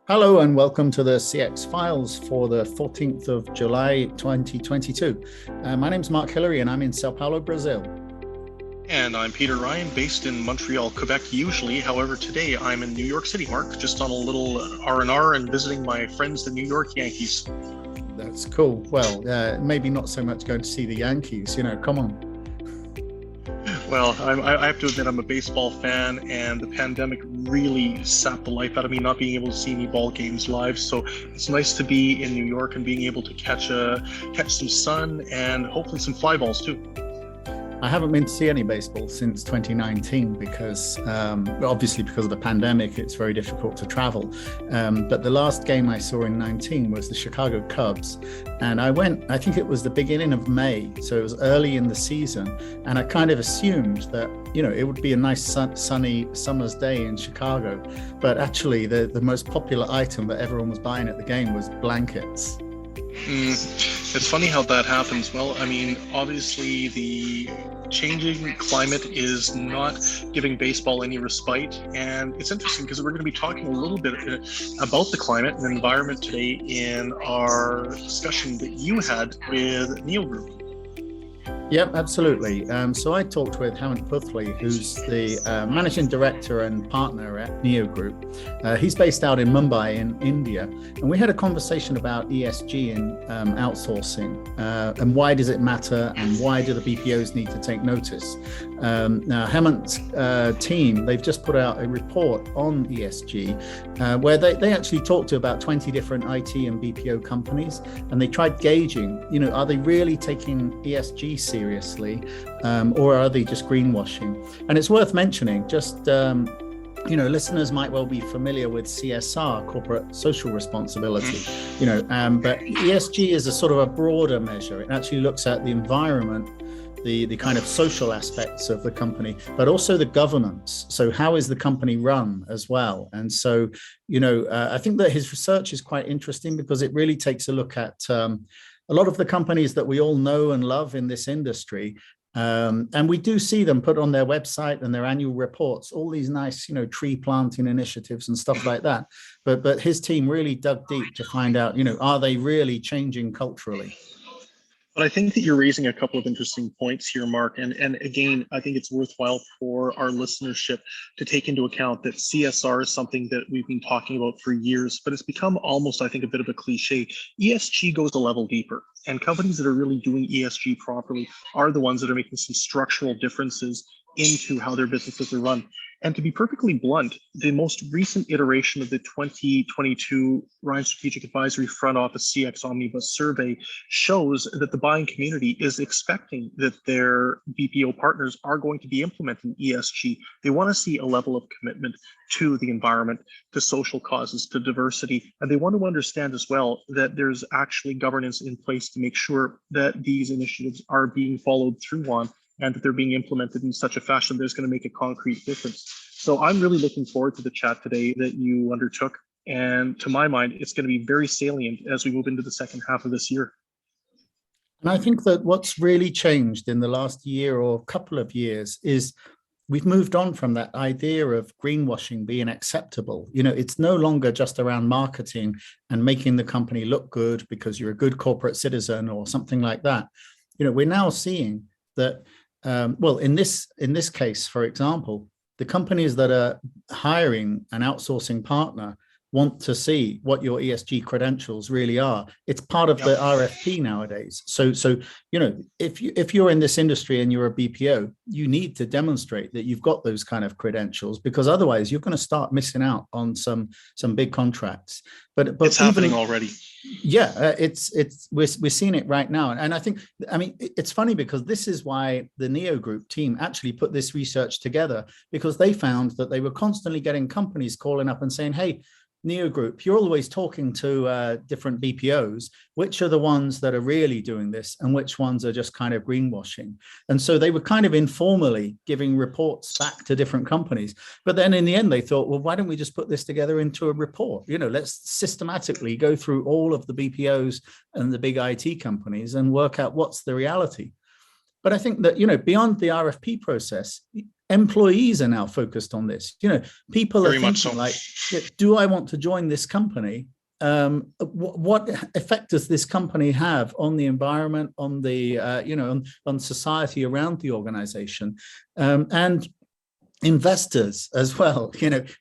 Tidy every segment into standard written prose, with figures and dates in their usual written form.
Hello and welcome to the CX Files for the 14th of July 2022. My name is Mark Hillary and I'm in Sao Paulo, Brazil. And I'm Peter Ryan, based in Montreal, Quebec usually. However, today I'm in New York City, Mark, just on a little R&R and visiting my friends, the New York Yankees. That's cool. Well, maybe not so much going to see the Yankees, come on. Well, I have to admit I'm a baseball fan, and the pandemic really sapped the life out of me, not being able to see any ball games live. So it's nice to be in New York and being able to catch some sun and hopefully some fly balls too. I haven't been to see any baseball since 2019 because obviously because of the pandemic, it's very difficult to travel. But the last game I saw in 19 was the Chicago Cubs. And I think it was the beginning of May. So it was early in the season. And I kind of assumed that, it would be a nice sunny summer's day in Chicago. But actually the most popular item that everyone was buying at the game was blankets. It's funny how that happens. Well, I mean, obviously the changing climate is not giving baseball any respite. And it's interesting because we're going to be talking a little bit about the climate and environment today in our discussion that you had with Neo Group. Yep, absolutely. So I talked with Hemant Puthli, who's the managing director and partner at Neo Group. He's based out in Mumbai in India. And we had a conversation about ESG and outsourcing and why does it matter and why do the BPOs need to take notice. Now, Hemant's team, they've just put out a report on ESG where they actually talked to about 20 different IT and BPO companies, and they tried gauging, are they really taking ESG seriously, or are they just greenwashing? And it's worth mentioning, just listeners might well be familiar with CSR, corporate social responsibility, but ESG is a sort of a broader measure. It actually looks at the environment, the kind of social aspects of the company, but also the governance. So how is the company run as well? And so, I think that his research is quite interesting because it really takes a look at a lot of the companies that we all know and love in this industry. And we do see them put on their website and their annual reports, all these nice, tree planting initiatives and stuff like that. But his team really dug deep to find out, are they really changing culturally? But I think that you're raising a couple of interesting points here, Mark. And again, I think it's worthwhile for our listenership to take into account that CSR is something that we've been talking about for years, but it's become almost, I think, a bit of a cliche. ESG goes a level deeper, and companies that are really doing ESG properly are the ones that are making some structural differences into how their businesses are run. And to be perfectly blunt, the most recent iteration of the 2022 Ryan Strategic Advisory Front Office CX Omnibus Survey shows that the buying community is expecting that their BPO partners are going to be implementing ESG. They want to see a level of commitment to the environment, to social causes, to diversity, and they want to understand as well that there's actually governance in place to make sure that these initiatives are being followed through on, and that they're being implemented in such a fashion that's going to make a concrete difference. So I'm really looking forward to the chat today that you undertook. And to my mind, it's going to be very salient as we move into the second half of this year. And I think that what's really changed in the last year or couple of years is we've moved on from that idea of greenwashing being acceptable. It's no longer just around marketing and making the company look good because you're a good corporate citizen or something like that. We're now seeing that in this case, for example, the companies that are hiring an outsourcing partner want to see what your ESG credentials really are. It's part of the RFP nowadays. So if you're in this industry and you're a BPO, you need to demonstrate that you've got those kind of credentials, because otherwise you're going to start missing out on some big contracts. But it's happening already. Yeah, we're seeing it right now. And it's funny because this is why the Neo Group team actually put this research together, because they found that they were constantly getting companies calling up and saying, hey, Neo Group, you're always talking to different BPOs. Which are the ones that are really doing this and which ones are just kind of greenwashing? And so they were kind of informally giving reports back to different companies. But then in the end, they thought, well, why don't we just put this together into a report? Let's systematically go through all of the BPOs and the big IT companies and work out what's the reality. But I think that, beyond the RFP process, employees are now focused on this. People are thinking like, do I want to join this company? What effect does this company have on the environment, on the on society around the organization, and investors as well.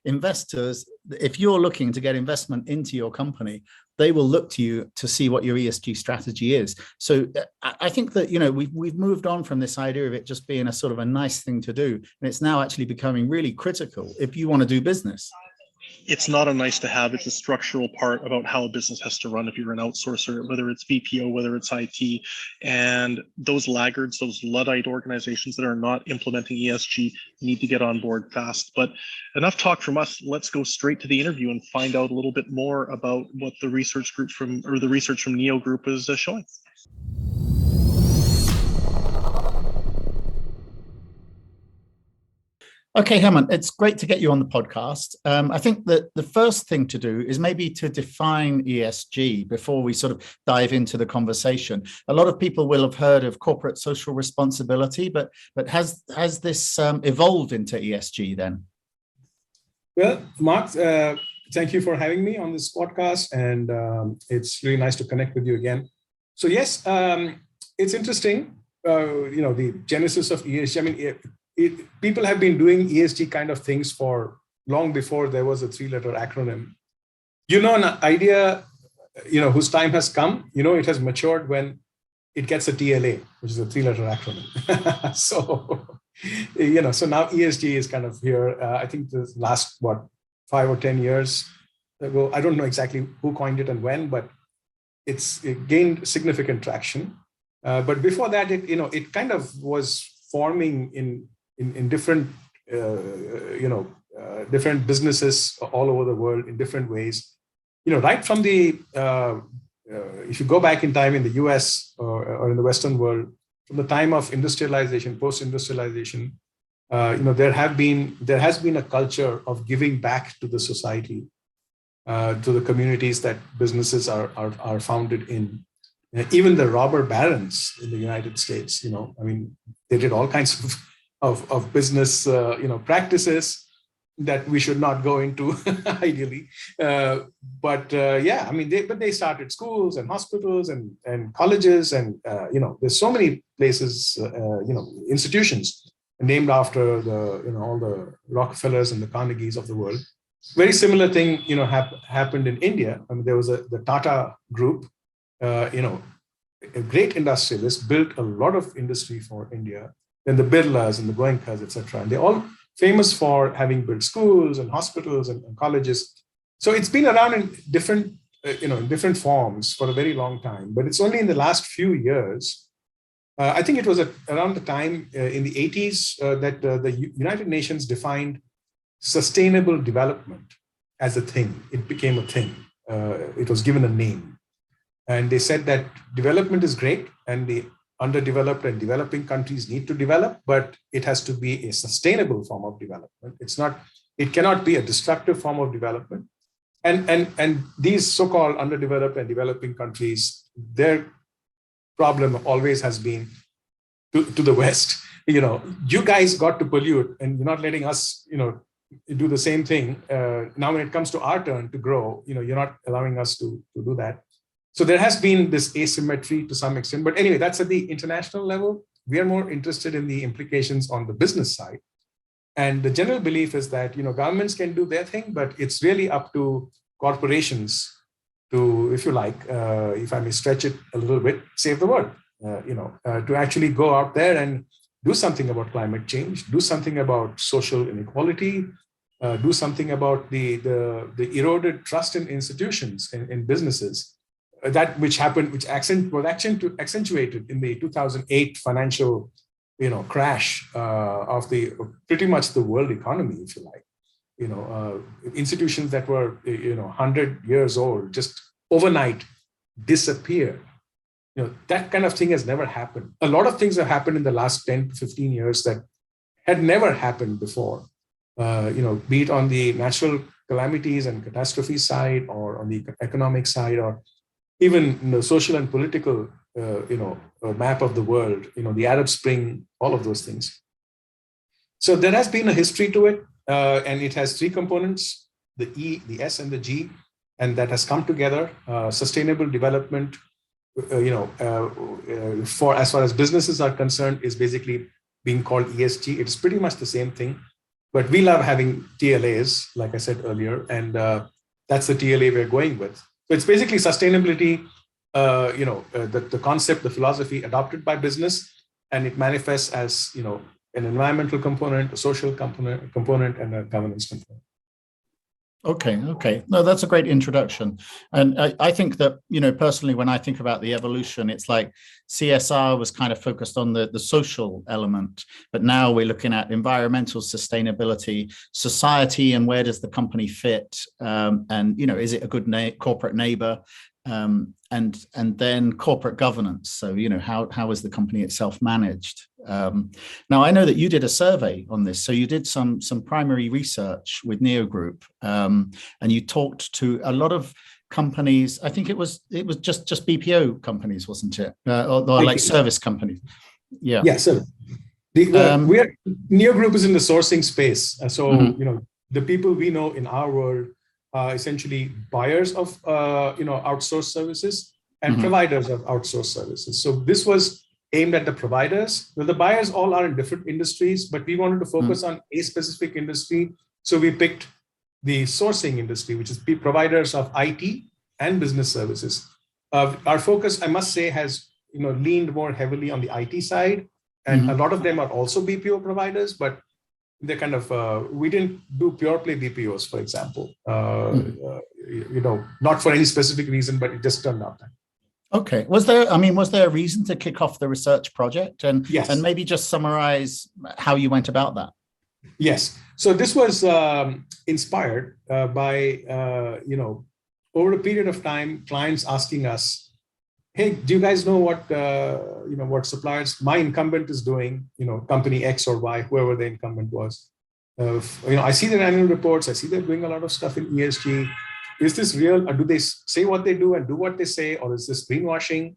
Investors, if you're looking to get investment into your company, they will look to you to see what your ESG strategy is. So I think that we've moved on from this idea of it just being a sort of a nice thing to do, and it's now actually becoming really critical if you want to do business. It's not a nice to have, it's a structural part about how a business has to run if you're an outsourcer, whether it's BPO, whether it's IT. And those laggards, those Luddite organizations that are not implementing ESG need to get on board fast. But enough talk from us. Let's go straight to the interview and find out a little bit more about what the research from Neo Group is showing. Okay, Hemant, it's great to get you on the podcast. I think that the first thing to do is maybe to define ESG before we sort of dive into the conversation. A lot of people will have heard of corporate social responsibility, but has this evolved into ESG then? Well, Mark, thank you for having me on this podcast, and it's really nice to connect with you again. So yes, it's interesting. The genesis of ESG. I mean, people have been doing ESG kind of things for long before there was a 3-letter acronym. An idea, whose time has come, it has matured when it gets a TLA, which is a 3-letter acronym. So now ESG is kind of here. I think the last, 5 or 10 years ago, I don't know exactly who coined it and when, but it gained significant traction. But before that, it kind of was forming in different, different businesses all over the world in different ways. Right from the, if you go back in time in the US or in the Western world, from the time of industrialization, post-industrialization, there has been a culture of giving back to the society, to the communities that businesses are founded in. Even the robber barons in the United States, they did all kinds of business, practices that we should not go into ideally. But they started schools and hospitals and colleges and, there's so many places, institutions named after all the Rockefellers and the Carnegies of the world. Very similar thing, happened in India. There was the Tata Group, a great industrialist, built a lot of industry for India. Then the Birlas and the Goenkas, etc. And they're all famous for having built schools and hospitals and colleges. So it's been around in different forms for a very long time. But it's only in the last few years, I think it was around the time in the 80s that the United Nations defined sustainable development as a thing. It became a thing. It was given a name. And they said that development is great and the underdeveloped and developing countries need to develop, but it has to be a sustainable form of development. It cannot be a destructive form of development. And these so-called underdeveloped and developing countries, their problem always has been to the West. You guys got to pollute and you're not letting us, do the same thing. Now, when it comes to our turn to grow, you're not allowing us to do that. So there has been this asymmetry to some extent, but anyway, that's at the international level. We are more interested in the implications on the business side. And the general belief is that, governments can do their thing, but it's really up to corporations to, if you like, if I may stretch it a little bit, save the world, to actually go out there and do something about climate change, do something about social inequality, do something about the eroded trust in institutions, in businesses. That which happened, was accentuated in the 2008 financial, crash of pretty much the world economy, if you like. Institutions that were 100 years old just overnight disappeared. That kind of thing has never happened. A lot of things have happened in the last 10 to 15 years that had never happened before. Be it on the natural calamities and catastrophe side, or on the economic side, or even in the social and political, map of the world, the Arab Spring, all of those things. So there has been a history to it, and it has three components: the E, the S, and the G, and that has come together. Sustainable development, for as far as businesses are concerned, is basically being called ESG. It's pretty much the same thing, but we love having TLAs, like I said earlier, and that's the TLA we're going with. So it's basically sustainability, the concept, the philosophy adopted by business, and it manifests as, an environmental component, a social component, and a governance component. Okay. No, that's a great introduction. And I think that, personally, when I think about the evolution, it's like CSR was kind of focused on the social element, but now we're looking at environmental sustainability, society, and where does the company fit? And, is it a good corporate neighbor? And then corporate governance. So, how is the company itself managed? Now, I know that you did a survey on this. So you did some primary research with Neo Group, and you talked to a lot of companies. I think it was just BPO companies, wasn't it? Or like service companies. Yeah. Yeah. So Neo Group is in the sourcing space. So, the people we know in our world are essentially buyers of outsourced services and providers of outsourced services. So this was aimed at the providers. Well, the buyers all are in different industries, but we wanted to focus on a specific industry. So we picked the sourcing industry, which is providers of IT and business services. Our focus, I must say, has leaned more heavily on the IT side, and a lot of them are also BPO providers, but they're kind of, we didn't do pure play BPOs, for example, not for any specific reason, but it just turned out that. Okay. Was there a reason to kick off the research project? And, yes. And maybe just summarize how you went about that. Yes. So this was inspired by, over a period of time, clients asking us, hey, do you guys know what suppliers my incumbent is doing, company X or Y, whoever the incumbent was. I see their annual reports. I see they're doing a lot of stuff in ESG. Is this real? Or do they say what they do and do what they say? Or is this greenwashing?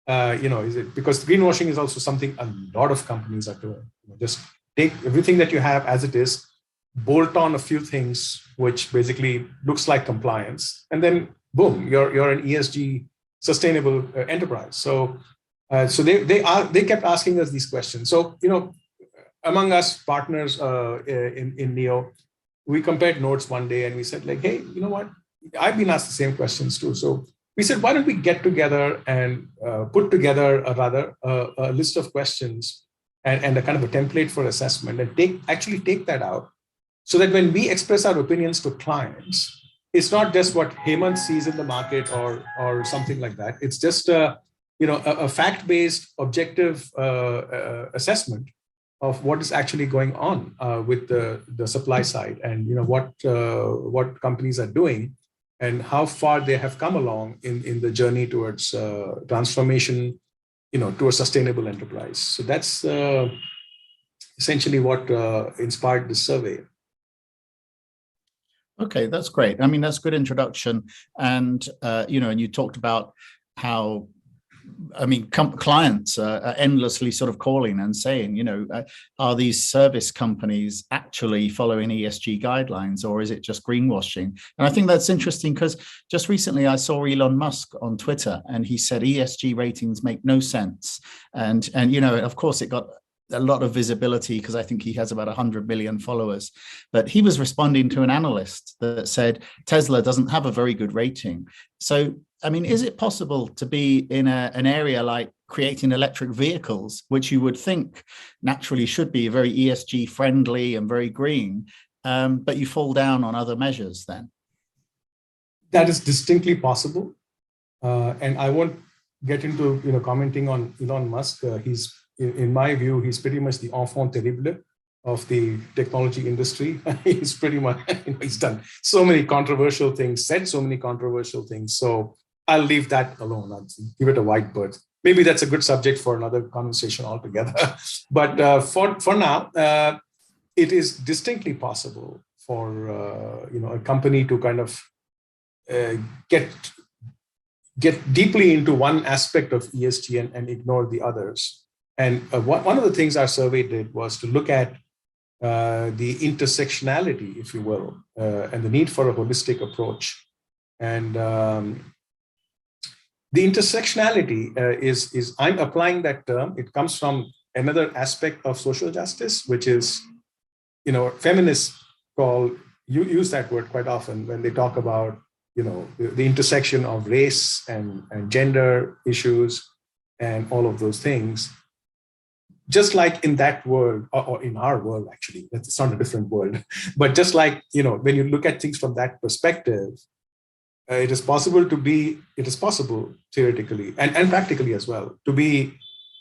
Is it because greenwashing is also something a lot of companies are doing. Just take everything that you have as it is, bolt on a few things, which basically looks like compliance. And then boom, you're an ESG sustainable enterprise. So they kept asking us these questions. So, among us partners in Neo, we compared notes one day and we said like, hey, you know what? I've been asked the same questions too. So we said, why don't we get together and put together a list of questions and a kind of a template for assessment and take that out so that when we express our opinions to clients, it's not just what Hemant sees in the market or something like that. It's just a fact-based, objective assessment of what is actually going on with the supply side, and what companies are doing and how far they have come along in the journey towards transformation, to a sustainable enterprise. So that's essentially what inspired this survey. Okay, that's great. That's a good introduction. And, and you talked about how, clients are endlessly sort of calling and saying, are these service companies actually following ESG guidelines, or is it just greenwashing? And I think that's interesting because just recently I saw Elon Musk on Twitter and he said ESG ratings make no sense. And of course it got a lot of visibility because I think he has about 100 million followers, but he was responding to an analyst that said Tesla doesn't have a very good rating. So, is it possible to be in an area like creating electric vehicles, which you would think naturally should be very ESG friendly and very green, but you fall down on other measures then? That is distinctly possible. And I won't get into commenting on Elon Musk. In my view, he's pretty much the enfant terrible of the technology industry. He's pretty much, he's done so many controversial things, said so many controversial things. So I'll leave that alone. I'll give it a white bird. Maybe that's a good subject for another conversation altogether. But for now, it is distinctly possible for a company to kind of get deeply into one aspect of ESG and ignore the others. And one of the things our survey did was to look at the intersectionality, if you will, and the need for a holistic approach. And the intersectionality is I'm applying that term. It comes from another aspect of social justice, which is, feminists use that word quite often when they talk about, the intersection of race and gender issues and all of those things. Just like in that world, or in our world, actually, it's not a different world, but just like, when you look at things from that perspective, it is possible theoretically and practically as well, to be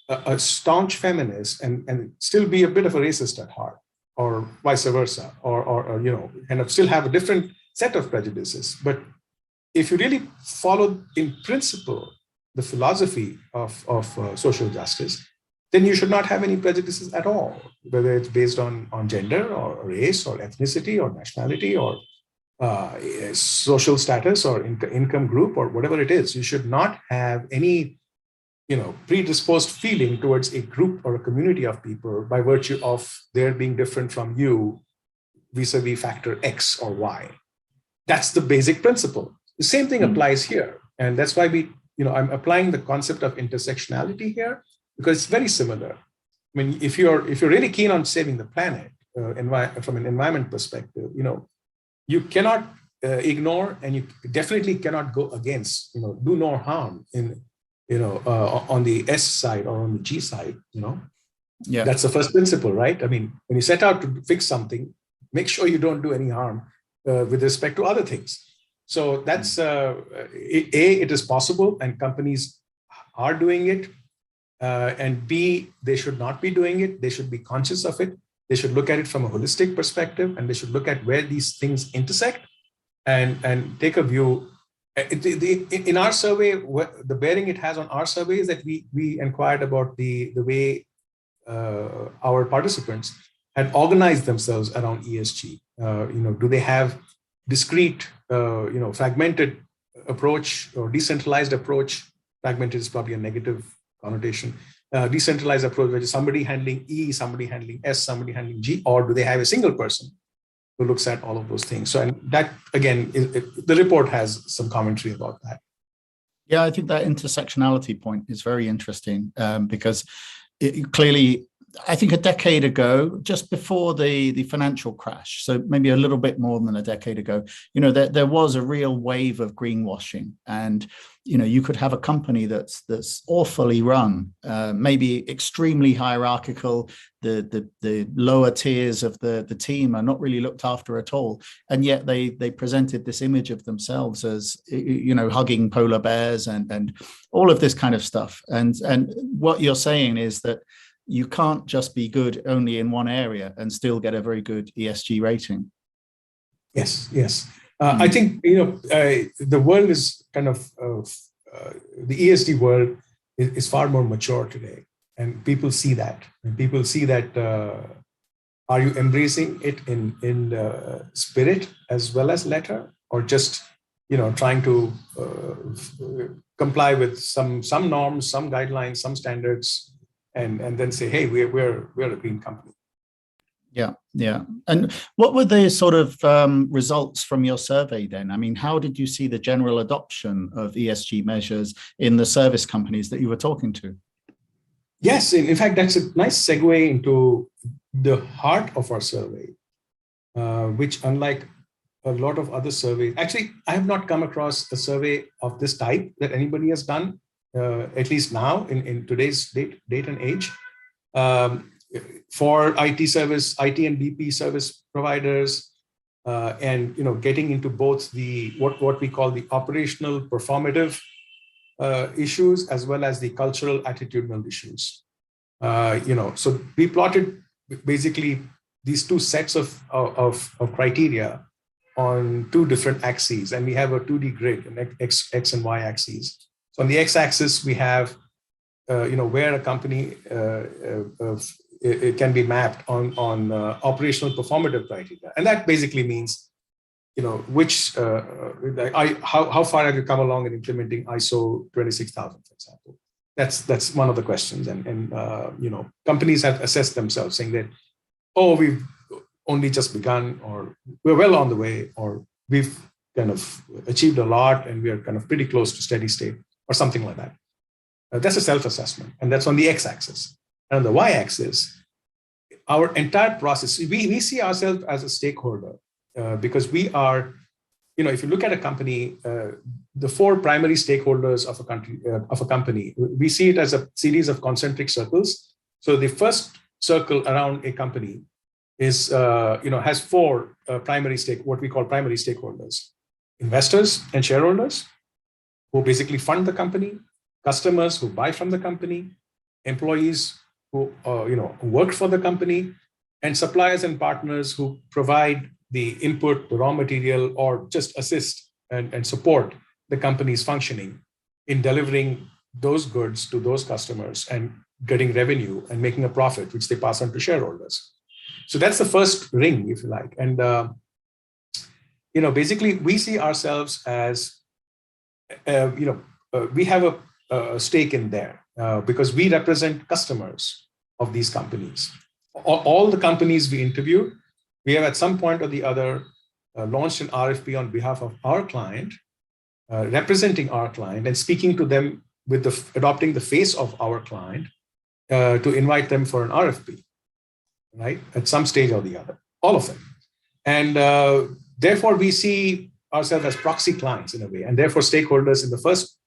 a staunch feminist and still be a bit of a racist at heart, or vice versa, or kind of still have a different set of prejudices. But if you really follow in principle the philosophy of social justice, then you should not have any prejudices at all, whether it's based on gender or race or ethnicity or nationality or social status or income group or whatever it is. You should not have any, predisposed feeling towards a group or a community of people by virtue of their being different from you vis-a-vis factor X or Y. That's the basic principle. The same thing applies here. And that's why I'm applying the concept of intersectionality here, because it's very similar. I mean, if you're really keen on saving the planet from an environment perspective, you cannot ignore, and you definitely cannot go against, do no harm in, on the S side or on the G side, Yeah. That's the first principle, right? I mean, when you set out to fix something, make sure you don't do any harm with respect to other things. So that's, it is possible, and companies are doing it. And B, they should not be doing it. They should be conscious of it. They should look at it from a holistic perspective, and they should look at where these things intersect and take a view. In our survey, the bearing it has on our survey is that we inquired about the way our participants had organized themselves around ESG. Do they have discrete, fragmented approach or decentralized approach? Fragmented is probably a negative connotation. Decentralized approach, which is somebody handling E, somebody handling S, somebody handling G, or do they have a single person who looks at all of those things? So, and that again, the report has some commentary about that. Yeah, I think that intersectionality point is very interesting because clearly, I think a decade ago, just before the financial crash, so maybe a little bit more than a decade ago, there was a real wave of greenwashing, and you could have a company that's awfully run, maybe extremely hierarchical. The lower tiers of the team are not really looked after at all, and yet they presented this image of themselves as hugging polar bears and all of this kind of stuff. And what you're saying is that you can't just be good only in one area and still get a very good ESG rating. Yes. I think, the world is kind of, the ESG world is far more mature today. And people see that. And people see that, are you embracing it in spirit as well as letter, or just, trying to comply with some norms, some guidelines, some standards, and then say, hey, we're a green company. Yeah. And what were the sort of results from your survey then? I mean, how did you see the general adoption of ESG measures in the service companies that you were talking to? Yes, in fact, that's a nice segue into the heart of our survey, which, unlike a lot of other surveys, actually, I have not come across a survey of this type that anybody has done. At least now in today's date and age, for IT and BP service providers, and getting into both the what we call the operational performative issues as well as the cultural attitudinal issues. So we plotted basically these two sets of criteria on two different axes, and we have a 2D grid, an X and Y axes. So on the X-axis, we have, where a company it can be mapped on operational performative criteria, and that basically means, which how far have you come along in implementing ISO 26000, for example? That's one of the questions, and companies have assessed themselves, saying that, only just begun, or we're well on the way, or we've kind of achieved a lot and we are kind of pretty close to steady state or something like that. That's a self-assessment, and that's on the x-axis. And on the y-axis, our entire process, we see ourselves as a stakeholder because we are, if you look at a company, the four primary stakeholders of a company, we see it as a series of concentric circles. So the first circle around a company is, has four what we call primary stakeholders: investors and shareholders, who basically fund the company; customers who buy from the company; employees who work for the company; and suppliers and partners who provide the input, the raw material, or just assist and support the company's functioning in delivering those goods to those customers and getting revenue and making a profit, which they pass on to shareholders. So that's the first ring, if you like. And, basically we see ourselves as, we have a stake in there because we represent customers of these companies. All the companies we interview, we have at some point or the other launched an RFP on behalf of our client, representing our client and speaking to them with adopting the face of our client to invite them for an RFP, right? At some stage or the other, all of them. And therefore we see ourselves as proxy clients in a way, and therefore stakeholders in the first.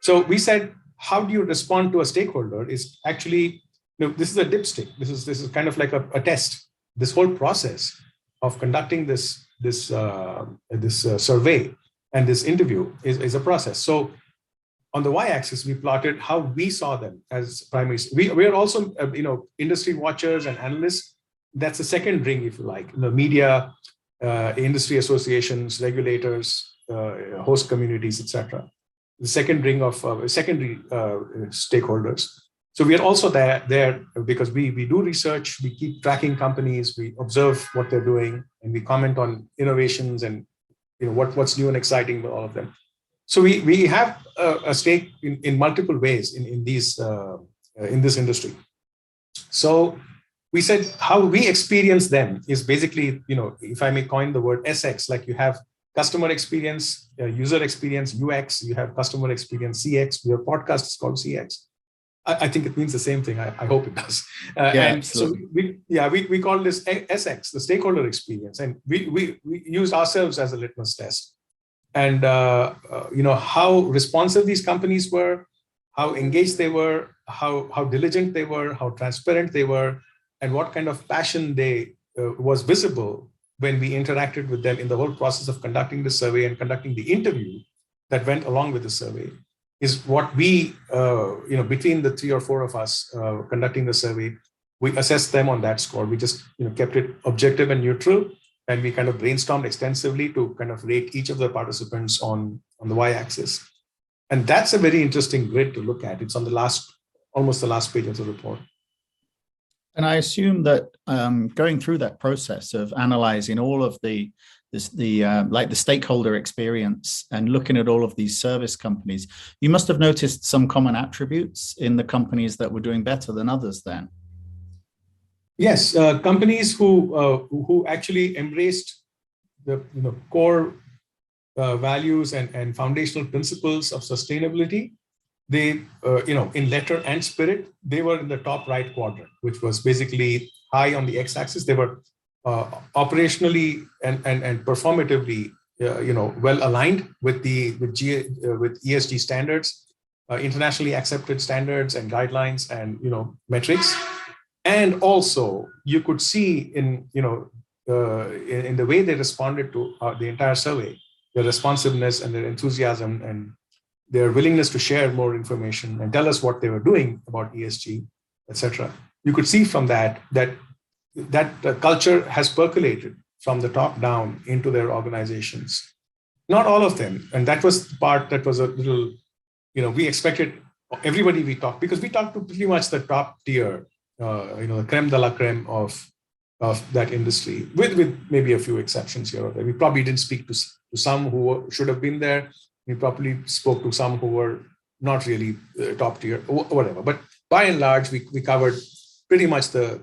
So we said, how do you respond to a stakeholder is actually, this is a dipstick. This is kind of like a test. This whole process of conducting this survey and this interview is a process. So on the y-axis, we plotted how we saw them as primaries. We are also, industry watchers and analysts. That's the second ring, if you like. The media, industry associations, regulators, host communities, etc. The second ring of secondary stakeholders. So we are also there because we do research, we keep tracking companies, we observe what they're doing, and we comment on innovations and what's new and exciting with all of them. So we have a stake in multiple ways in this industry. So we said how we experience them is basically, if I may coin the word SX, like you have customer experience, user experience, UX, you have customer experience, CX, your podcast is called CX. I think it means the same thing. I hope it does. And absolutely. So we call this SX, the stakeholder experience. And we use ourselves as a litmus test. And, how responsive these companies were, how engaged they were, how diligent they were, how transparent they were, and what kind of passion was visible when we interacted with them in the whole process of conducting the survey and conducting the interview that went along with the survey, is what we, between the 3 or 4 of us conducting the survey, we assessed them on that score. We just kept it objective and neutral, and we kind of brainstormed extensively to kind of rate each of the participants on the y-axis. And that's a very interesting grid to look at. It's on almost the last page of the report. And I assume that going through that process of analyzing all of the stakeholder experience and looking at all of these service companies, you must have noticed some common attributes in the companies that were doing better than others then. Yes, companies who actually embraced the core values and foundational principles of sustainability. They, in letter and spirit, they were in the top right quadrant, which was basically high on the x-axis. They were operationally and performatively, well aligned with ESG standards, internationally accepted standards and guidelines and metrics. And also, you could see in the way they responded to the entire survey, their responsiveness and their enthusiasm and their willingness to share more information and tell us what they were doing about ESG, etc. You could see from that culture has percolated from the top down into their organizations. Not all of them, and that was the part that was a little, we expected everybody we talked, because we talked to pretty much the top tier, the creme de la creme of that industry, with maybe a few exceptions here or there. We probably didn't speak to some who should have been there. We probably spoke to some who were not really top tier or whatever. But by and large, we covered pretty much the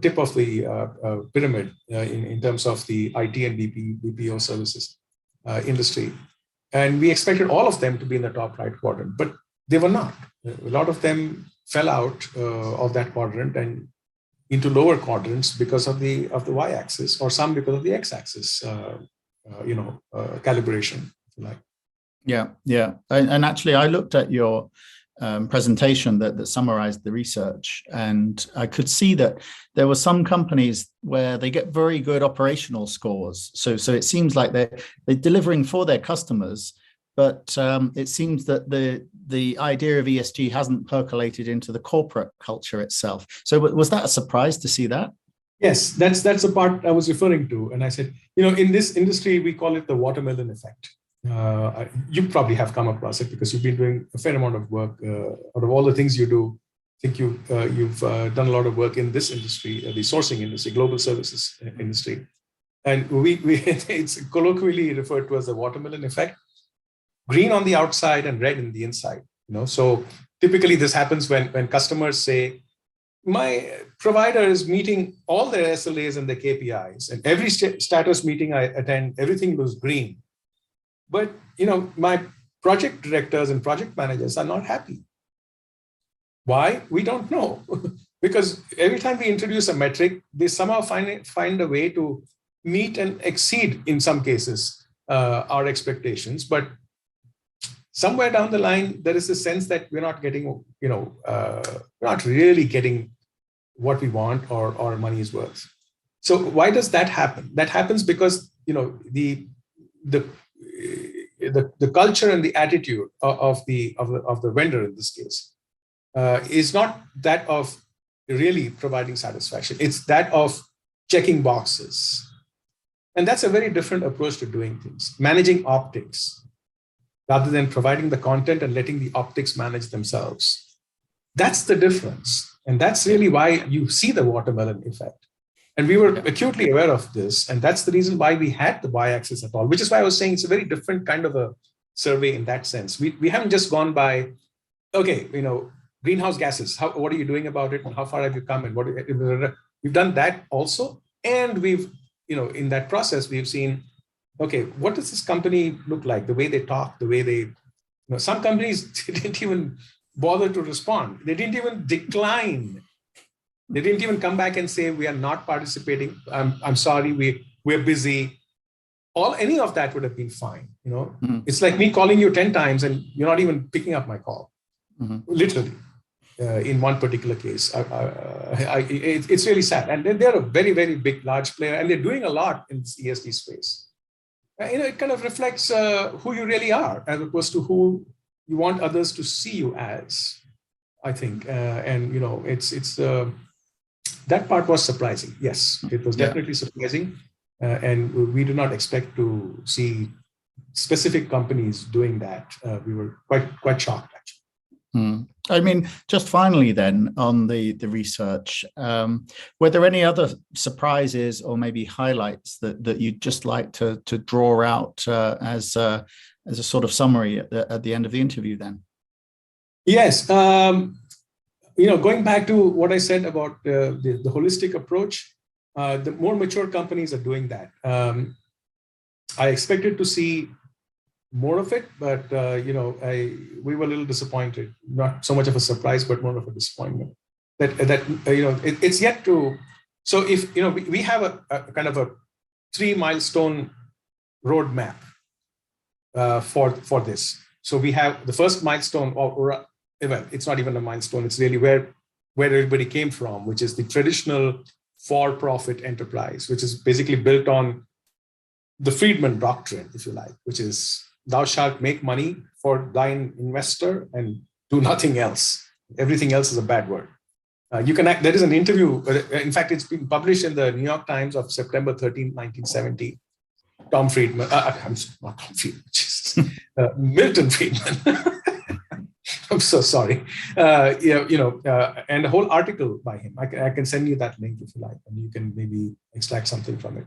tip of the pyramid in terms of the IT and BPO services industry. And we expected all of them to be in the top right quadrant, but they were not. A lot of them fell out of that quadrant and into lower quadrants because of the y-axis, or some because of the x-axis, calibration, if you like. Yeah. And actually, I looked at your presentation that summarized the research, and I could see that there were some companies where they get very good operational scores. So it seems like they're delivering for their customers, but it seems that the idea of ESG hasn't percolated into the corporate culture itself. So was that a surprise to see that? Yes, that's the part I was referring to. And I said, in this industry, we call it the watermelon effect. You probably have come across it because you've been doing a fair amount of work. Out of all the things you do, I think you've done a lot of work in this industry, the sourcing industry, global services industry. And it's colloquially referred to as the watermelon effect. Green on the outside and red in the inside. So typically this happens when customers say, my provider is meeting all their SLAs and their KPIs, and every status meeting I attend, everything was green. But my project directors and project managers are not happy. Why? We don't know. Because every time we introduce a metric, they somehow find a way to meet and exceed, in some cases, our expectations. But somewhere down the line, there is a sense that we're not getting, not really getting what we want or our money is worth. So why does that happen? That happens because the culture and the attitude of the vendor in this case is not that of really providing satisfaction. It's that of checking boxes, and that's a very different approach to doing things. Managing optics rather than providing the content and letting the optics manage themselves. That's the difference. And that's really why you see the watermelon effect. And we were acutely aware of this. And that's the reason why we had the y-axis at all, which is why I was saying it's a very different kind of a survey in that sense. We haven't just gone by, okay, greenhouse gases, what are you doing about it? And how far have you come? And we've done that also. And we've, in that process, we've seen, okay, what does this company look like? The way they talk, the way they, some companies didn't even bother to respond. They didn't even decline. They didn't even come back and say, we are not participating. I'm sorry, we're busy. Any of that would have been fine. It's like me calling you 10 times and you're not even picking up my call. Literally, in one particular case. It's really sad. And they're a very, very big, large player, and they're doing a lot in this ESG space. It kind of reflects who you really are, as opposed to who you want others to see you as, I think. It's that part was surprising. Yes, it was definitely surprising. And we do not expect to see specific companies doing that. We were quite shocked, actually. I mean, just finally then on the research, were there any other surprises or maybe highlights that you'd just like to draw out as a sort of summary at the end of the interview then? Yes. Going back to what I said about the holistic approach, the more mature companies are doing that. I expected to see more of it, but we were a little disappointed. Not so much of a surprise, but more of a disappointment. It's yet to. So if we have a kind of a 3 milestone roadmap for this. So we have the first milestone, or it's not even a milestone. It's really where everybody came from, which is the traditional for-profit enterprise, which is basically built on the Friedman doctrine, if you like, which is thou shalt make money for thine investor and do nothing else. Everything else is a bad word. There is an interview. In fact, it's been published in the New York Times of September 13, 1970. Tom Friedman, not Tom Friedman, Jesus, Milton Friedman. I'm so sorry. And a whole article by him. I can send you that link if you like, and you can maybe extract something from it,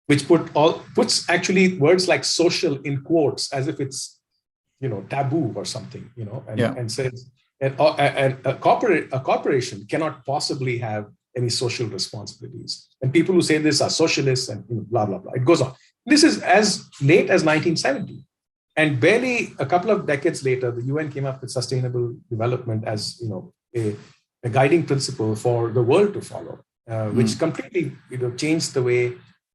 which puts actually words like social in quotes as if it's taboo or something, and says And a corporation cannot possibly have any social responsibilities. And people who say this are socialists and blah, blah, blah. It goes on. This is as late as 1970. And barely a couple of decades later, the UN came up with sustainable development as a guiding principle for the world to follow, which completely changed the way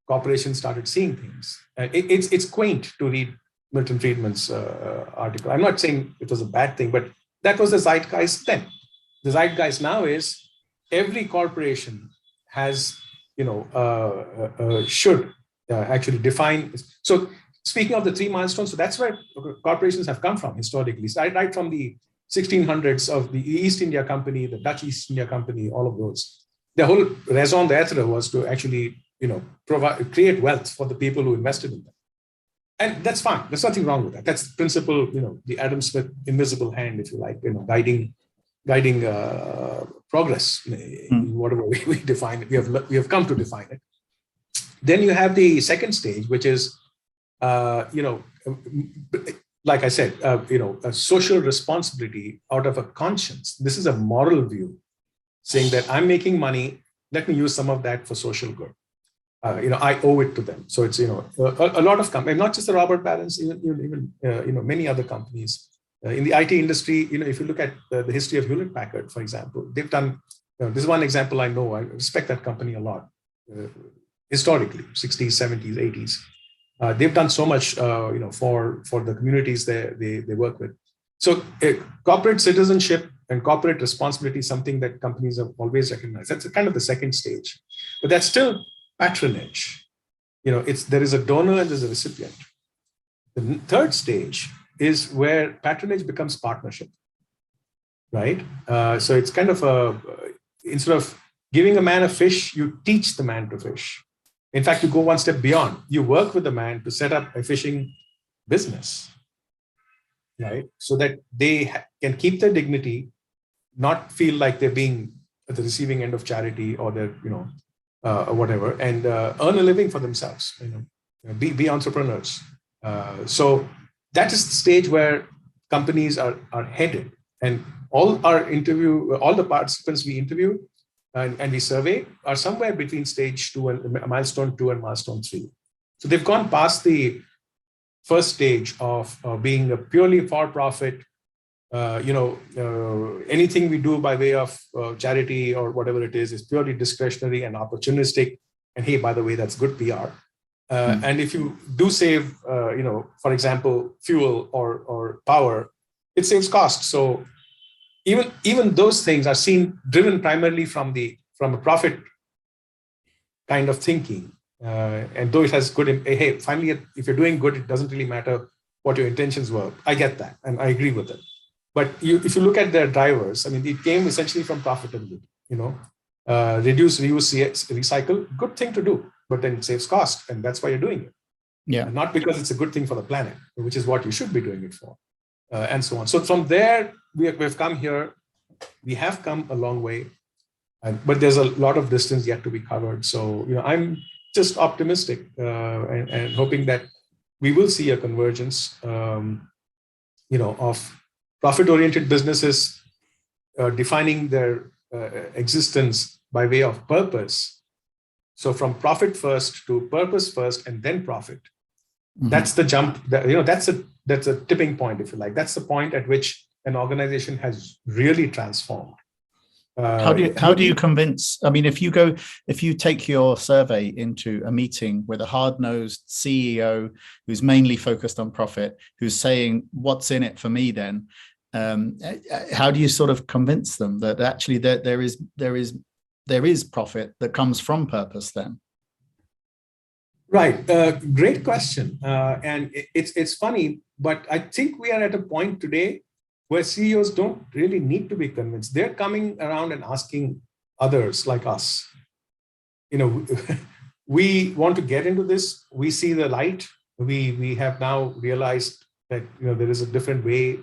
corporations started seeing things. It's quaint to read Milton Friedman's article. I'm not saying it was a bad thing, but that was the zeitgeist then. The zeitgeist now is every corporation has, should actually define. So speaking of the 3 milestones, so that's where corporations have come from historically. So right from the 1600s of the East India Company, the Dutch East India Company, all of those. The whole raison d'etre was to actually, create wealth for the people who invested in them. And that's fine. There's nothing wrong with that. That's the principle, the Adam Smith invisible hand, if you like, guiding progress, in whatever way we define it. We have come to define it. Then you have the second stage, which is, like I said, a social responsibility out of a conscience. This is a moral view, saying that I'm making money. Let me use some of that for social good. I owe it to them. So it's a lot of companies, not just the Robert Barons, even many other companies in the IT industry. If you look at the history of Hewlett Packard, for example, they've done. This is one example I know. I respect that company a lot. Historically, 60s, 70s, 80s, they've done so much, for the communities they work with. So corporate citizenship and corporate responsibility is something that companies have always recognized. That's kind of the second stage, but that's still patronage. There is a donor and there's a recipient. The third stage is where patronage becomes partnership, right? So it's kind of instead of giving a man a fish, you teach the man to fish. In fact, you go one step beyond. You work with the man to set up a fishing business, right? So that they can keep their dignity, not feel like they're being at the receiving end of charity or they're, whatever, and earn a living for themselves, be entrepreneurs. So that is the stage where companies are headed. And all the participants we interview and we survey are somewhere between stage 2 and milestone 2 and milestone 3. So they've gone past the first stage of being a purely for-profit, anything we do by way of charity or whatever it is purely discretionary and opportunistic. And hey, by the way, that's good PR. And if you do save, for example, fuel or power, it saves cost. So even those things are driven primarily from a profit kind of thinking. And though it has good, hey, finally, if you're doing good, it doesn't really matter what your intentions were. I get that, and I agree with it. But if you look at their drivers, it came essentially from profitability. Reduce, reuse, recycle, good thing to do, but then it saves cost, and that's why you're doing it. Yeah, and not because it's a good thing for the planet, which is what you should be doing it for, and so on. So from there, we've come here. We have come a long way, but there's a lot of distance yet to be covered. So I'm just optimistic and hoping that we will see a convergence, of profit-oriented businesses defining their existence by way of purpose. So from profit first to purpose first and then profit. Mm-hmm. That's the jump. That's a tipping point, if you like. That's the point at which an organization has really transformed. How do you convince? If you take your survey into a meeting with a hard-nosed CEO who's mainly focused on profit, who's saying, "What's in it for me?" Then, how do you sort of convince them that actually there is profit that comes from purpose? Then, right. Great question, and it's funny, but I think we are at a point today where CEOs don't really need to be convinced. They're coming around and asking others like us, we want to get into this. We see the light. We have now realized that there is a different way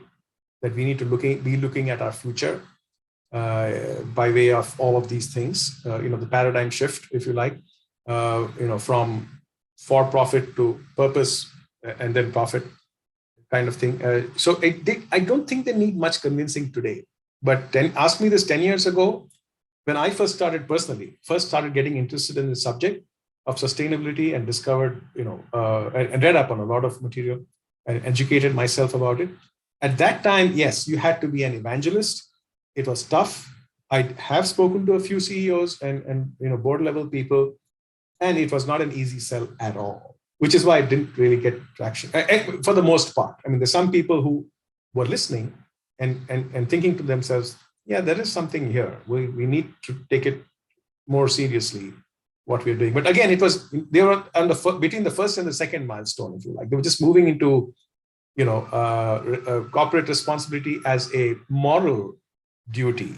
that we need to be looking at our future by way of all of these things. The paradigm shift, if you like, from for-profit to purpose and then profit kind of thing. So I don't think they need much convincing today, But ask me this 10 years ago, when I first started getting interested in the subject of sustainability and discovered, and read up on a lot of material and educated myself about it. At that time, yes, you had to be an evangelist. It was tough. I have spoken to a few CEOs and board level people, and it was not an easy sell at all, which is why it didn't really get traction for the most part. I mean, there's some people who were listening and thinking to themselves, yeah, there is something here. We need to take it more seriously, what we're doing. But again, they were between the first and the second milestone, if you like. They were just moving into, corporate responsibility as a moral duty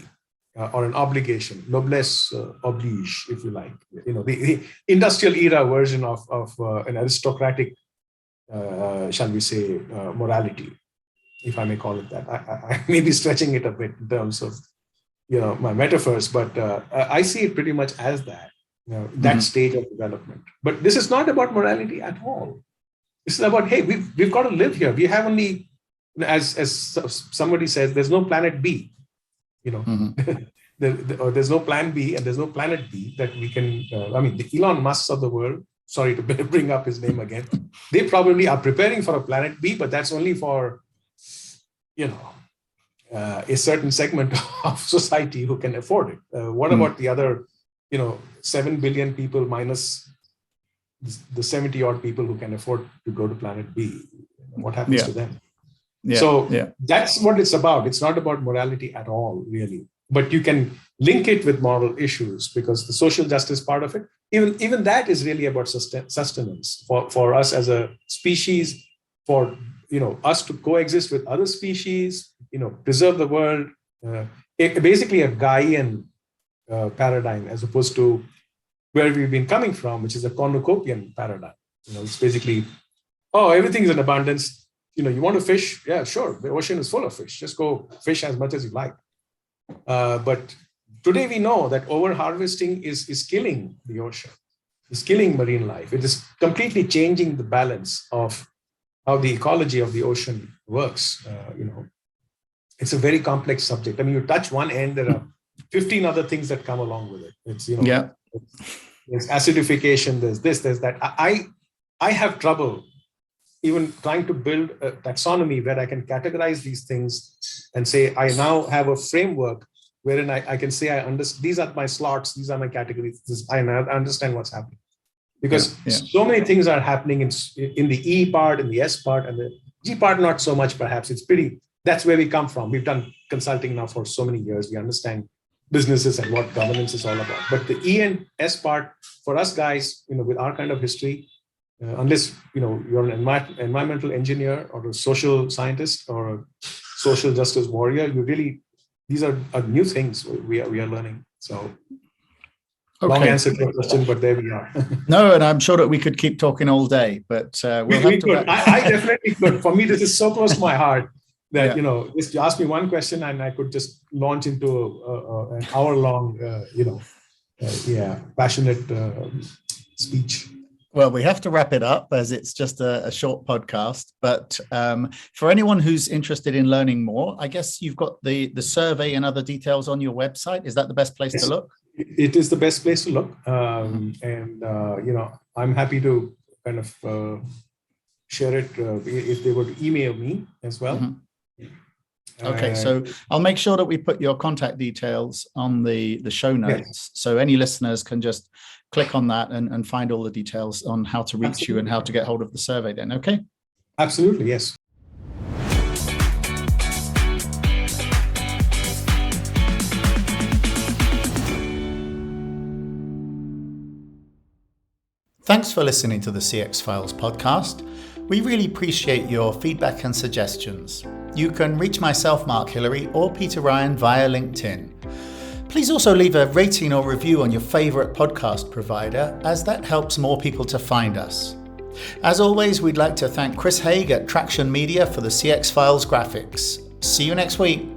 or an obligation, noblesse oblige, if you like. The industrial era version of an aristocratic, shall we say, morality, if I may call it that. I may be stretching it a bit in terms of, my metaphors, but I see it pretty much as that, that stage of development. But this is not about morality at all. This is about, hey, we've got to live here. We have only, as somebody says, there's no planet B, there's no plan B and there's no planet B that we can, the Elon Musks of the world, sorry to bring up his name again, they probably are preparing for a planet B, but that's only for, a certain segment of society who can afford it. What about the other, 7 billion people minus the 70 odd people who can afford to go to planet B? What happens to them? That's what it's about. It's not about morality at all, really. But you can link it with moral issues because the social justice part of it, even that is really about sustenance for us as a species, for us to coexist with other species, preserve the world. Basically a Gaian paradigm as opposed to where we've been coming from, which is a cornucopian paradigm. It's basically, everything is in abundance. You want to fish? Yeah, sure. The ocean is full of fish. Just go fish as much as you like. But today we know that over-harvesting is killing the ocean. It's killing marine life. It is completely changing the balance of how the ecology of the ocean works. It's a very complex subject. I mean, you touch one end, there are 15 other things that come along with it. It's, there's acidification, there's this, there's that. I have trouble even trying to build a taxonomy where I can categorize these things and say, I now have a framework wherein I can say, these are my slots, these are my categories, I understand what's happening. Because so many things are happening in the E part, in the S part, and the G part, not so much perhaps. That's where we come from. We've done consulting now for so many years. We understand businesses and what governance is all about. But the E and S part, for us guys, with our kind of history, unless you're an environmental engineer or a social scientist or a social justice warrior, these are new things we are learning. So long answer to your question, but there we are. No, and I'm sure that we could keep talking all day, but we'll have to. I definitely could. For me, this is so close to my heart that just ask me one question and I could just launch into an hour-long, passionate speech. Well, we have to wrap it up as it's just a short podcast. But for anyone who's interested in learning more, I guess you've got the survey and other details on your website. Is that the best place to look? It is the best place to look. And I'm happy to kind of share it if they would email me as well. Mm-hmm. Okay, so I'll make sure that we put your contact details on the show notes. So any listeners can just click on that and find all the details on how to reach you and how to get hold of the survey then, okay? Absolutely, yes. Thanks for listening to the CX Files podcast. We really appreciate your feedback and suggestions. You can reach myself, Mark Hillary, or Peter Ryan via LinkedIn. Please also leave a rating or review on your favorite podcast provider, as that helps more people to find us. As always, we'd like to thank Chris Haig at Traction Media for the CX Files graphics. See you next week.